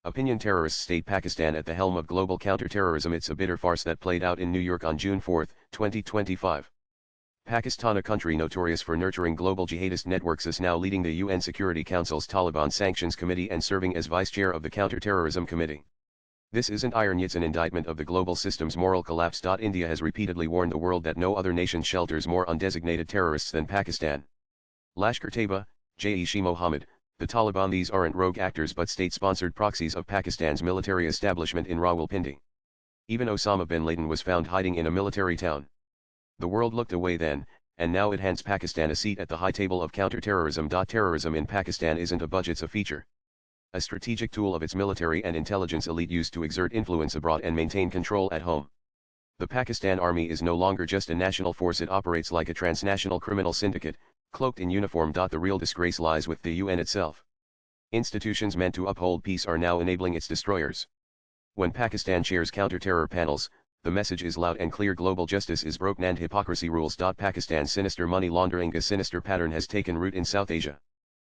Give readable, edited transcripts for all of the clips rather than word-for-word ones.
Opinion terrorist state Pakistan at the helm of global counterterrorism. It's a bitter farce that played out in New York on June 4, 2025. Pakistan, a country notorious for nurturing global jihadist networks, is now leading the UN Security Council's Taliban Sanctions Committee and serving as vice chair of the Counterterrorism Committee. This isn't iron, it's an indictment of the global system's moral collapse. India has repeatedly warned the world that no other nation shelters more undesignated terrorists than Pakistan. Lashkar-Taiba, Jaish-e-Mohammed, the Taliban. These aren't rogue actors but state-sponsored proxies of Pakistan's military establishment in Rawalpindi. Even Osama bin Laden was found hiding in a military town. The world looked away then, and now it hands Pakistan a seat at the high table of counterterrorism. Terrorism in Pakistan isn't a budget, it's a feature. A strategic tool of its military and intelligence elite used to exert influence abroad and maintain control at home. The Pakistan Army is no longer just a national force, it operates like a transnational criminal syndicate, cloaked in uniform. The real disgrace lies with the UN itself. Institutions meant to uphold peace are now enabling its destroyers. When Pakistan chairs counter-terror panels, the message is loud and clear: global justice is broken and hypocrisy rules. Pakistan's sinister money laundering, a sinister pattern, has taken root in South Asia.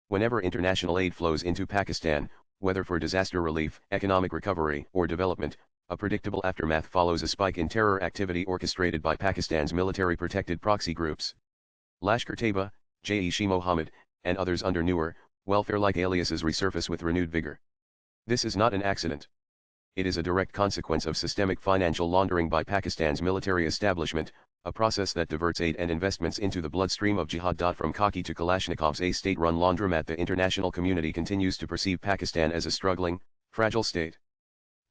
Whenever international aid flows into Pakistan, whether for disaster relief, economic recovery, or development, a predictable aftermath follows: a spike in terror activity orchestrated by Pakistan's military-protected proxy groups. Lashkar-Taiba, Jaish-e-Mohammed, and others under newer, welfare-like aliases resurface with renewed vigor. This is not an accident. It is a direct consequence of systemic financial laundering by Pakistan's military establishment, a process that diverts aid and investments into the bloodstream of jihad. From khaki to Kalashnikovs, a state-run laundromat, the international community continues to perceive Pakistan as a struggling, fragile state.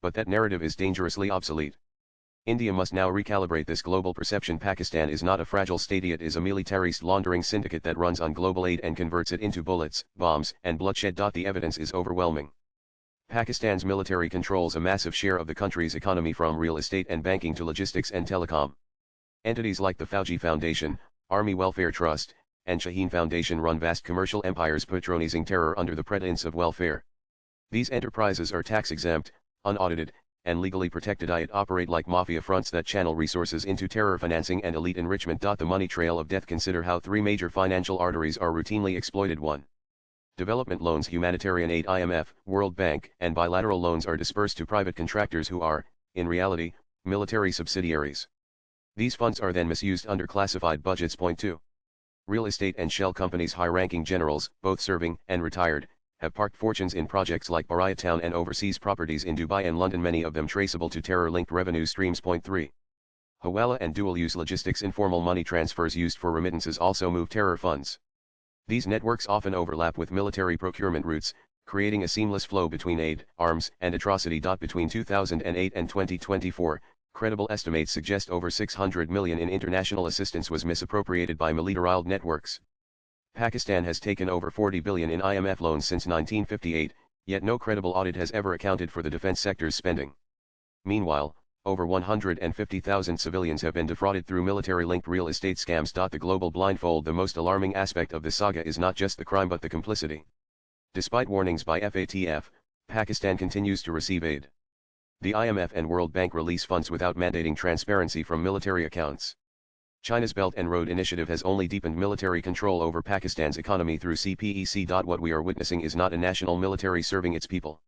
But that narrative is dangerously obsolete. India must now recalibrate this global perception. Pakistan is not a fragile state, it is a militarist laundering syndicate that runs on global aid and converts it into bullets, bombs, and bloodshed. The evidence is overwhelming. Pakistan's military controls a massive share of the country's economy, from real estate and banking to logistics and telecom. Entities like the Fauji Foundation, Army Welfare Trust, and Shaheen Foundation run vast commercial empires patronizing terror under the pretense of welfare. These enterprises are tax-exempt, unaudited, and legally protected, yet operate like mafia fronts that channel resources into terror financing and elite enrichment. The money trail of death. Consider how three major financial arteries are routinely exploited. 1. Development loans, humanitarian aid, IMF, World Bank, and bilateral loans are dispersed to private contractors who are, in reality, military subsidiaries. These funds are then misused under classified budgets. 2. Real estate and shell companies. High-ranking generals, both serving and retired, have parked fortunes in projects like Baria Town and overseas properties in Dubai and London, many of them traceable to terror-linked revenue streams. 3. Hawala and dual-use logistics, informal money transfers used for remittances, also move terror funds. These networks often overlap with military procurement routes, creating a seamless flow between aid, arms, and atrocity. Between 2008 and 2024, credible estimates suggest over 600 million in international assistance was misappropriated by militarized networks. Pakistan has taken over 40 billion in IMF loans since 1958, yet no credible audit has ever accounted for the defense sector's spending. Meanwhile, over 150,000 civilians have been defrauded through military-linked real estate scams. The global blindfold. The most alarming aspect of this saga is not just the crime but the complicity. Despite warnings by FATF, Pakistan continues to receive aid. The IMF and World Bank release funds without mandating transparency from military accounts. China's Belt and Road Initiative has only deepened military control over Pakistan's economy through CPEC. What we are witnessing is not a national military serving its people.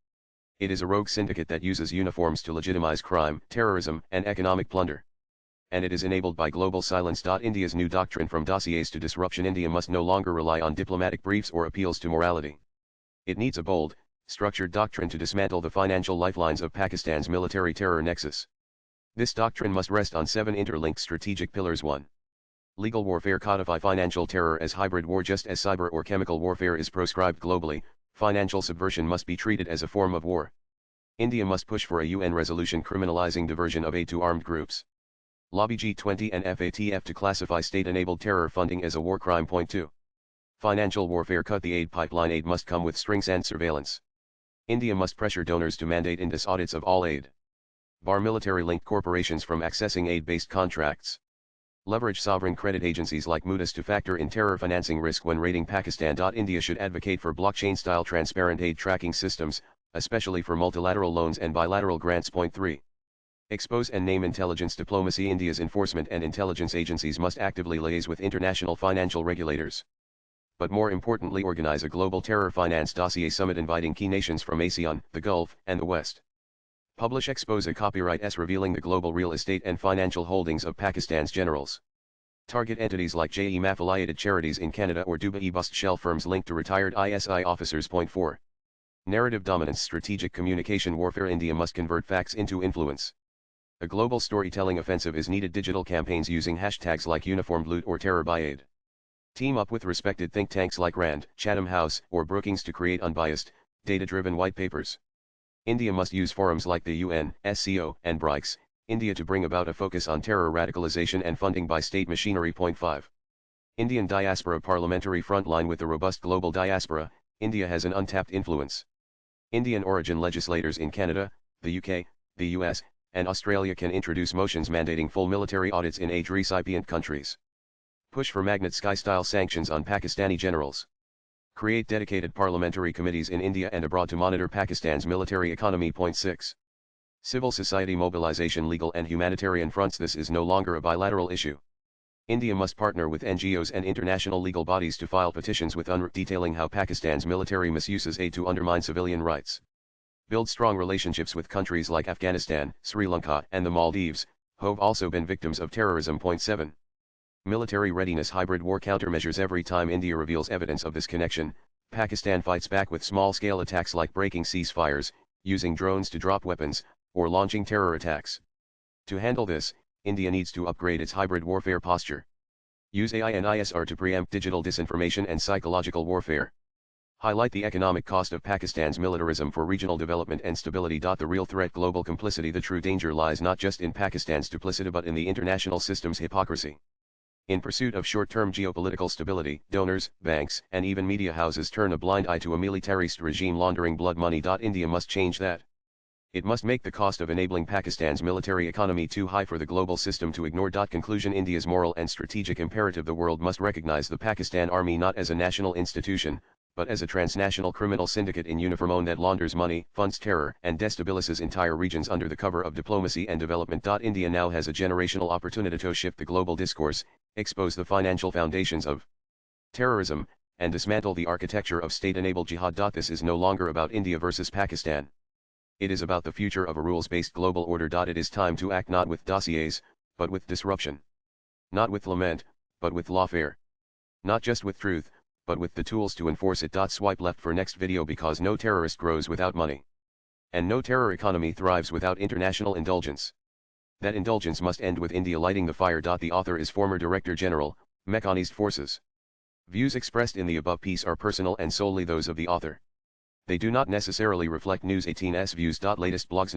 It is a rogue syndicate that uses uniforms to legitimize crime, terrorism, and economic plunder. And it is enabled by global silence. India's new doctrine: from dossiers to disruption. India must no longer rely on diplomatic briefs or appeals to morality. It needs a bold, structured doctrine to dismantle the financial lifelines of Pakistan's military terror nexus. This doctrine must rest on 7 interlinked strategic pillars. 1. Legal warfare. Codify financial terror as hybrid war. Just as cyber or chemical warfare is proscribed globally, financial subversion must be treated as a form of war. India must push for a UN resolution criminalizing diversion of aid to armed groups. Lobby G20 and FATF to classify state-enabled terror funding as a war crime. 2. Financial warfare. Cut the aid pipeline. Aid must come with strings and surveillance. India must pressure donors to mandate indus audits of all aid. Bar military-linked corporations from accessing aid-based contracts. Leverage sovereign credit agencies like Moody's to factor in terror financing risk when rating Pakistan. India should advocate for blockchain-style transparent aid tracking systems, especially for multilateral loans and bilateral grants. 3. Expose and name intelligence diplomacy. India's enforcement and intelligence agencies must actively liaise with international financial regulators. but more importantly organize a global terror finance dossier summit inviting key nations from ASEAN, the Gulf, and the West. Publish expose copyright S revealing the global real estate and financial holdings of Pakistan's generals. Target entities like JEM affiliated charities in Canada or Dubai bust shell firms linked to retired ISI officers. Point 4. Narrative dominance strategic communication warfare India must convert facts into influence. A global storytelling offensive is needed digital campaigns using hashtags like uniformed loot or terror by aid. Team up with respected think tanks like RAND, Chatham House, or Brookings to create unbiased, data-driven white papers. India must use forums like the UN, SCO, and BRICS, India to bring about a focus on terror radicalization and funding by state machinery. Point 5. Indian diaspora parliamentary frontline with the robust global diaspora, India has an untapped influence. Indian origin legislators in Canada, the UK, the US, and Australia can introduce motions mandating full military audits in aid recipient countries. Push for Magnitsky-style sanctions on Pakistani generals. Create dedicated parliamentary committees in India and abroad to monitor Pakistan's military economy. Point 6. Civil society mobilization legal and humanitarian fronts. This is no longer a bilateral issue. India must partner with NGOs and international legal bodies to file petitions with UNRWA detailing how Pakistan's military misuses aid to undermine civilian rights. Build strong relationships with countries like Afghanistan, Sri Lanka, and the Maldives, who have also been victims of terrorism. Point 7. Military readiness hybrid war countermeasures. Every time India reveals evidence of this connection, Pakistan fights back with small-scale attacks like breaking ceasefires, using drones to drop weapons, or launching terror attacks. To handle this, India needs to upgrade its hybrid warfare posture. Use AI and ISR to preempt digital disinformation and psychological warfare. Highlight the economic cost of Pakistan's militarism for regional development and stability. The real threat global complicity. The true danger lies not just in Pakistan's duplicity but in the international system's hypocrisy. In pursuit of short-term geopolitical stability, donors, banks, and even media houses turn a blind eye to a militarist regime laundering blood money. India must change that. It must make the cost of enabling Pakistan's military economy too high for the global system to ignore. Conclusion India's moral and strategic imperative. The world must recognize the Pakistan Army not as a national institution, but as a transnational criminal syndicate in uniform that launders money, funds terror, and destabilizes entire regions under the cover of diplomacy and development. India now has a generational opportunity to shift the global discourse, expose the financial foundations of terrorism, and dismantle the architecture of state-enabled jihad. This is no longer about India versus Pakistan. It is about the future of a rules-based global order. It is time to act not with dossiers, but with disruption. Not with lament, but with lawfare. Not just with truth, but with the tools to enforce it. Swipe left for next video because no terrorist grows without money. And no terror economy thrives without international indulgence. That indulgence must end with India lighting the fire. The author is former Director General, Mechanized Forces. Views expressed in the above piece are personal and solely those of the author. They do not necessarily reflect News 18's views. Latest blogs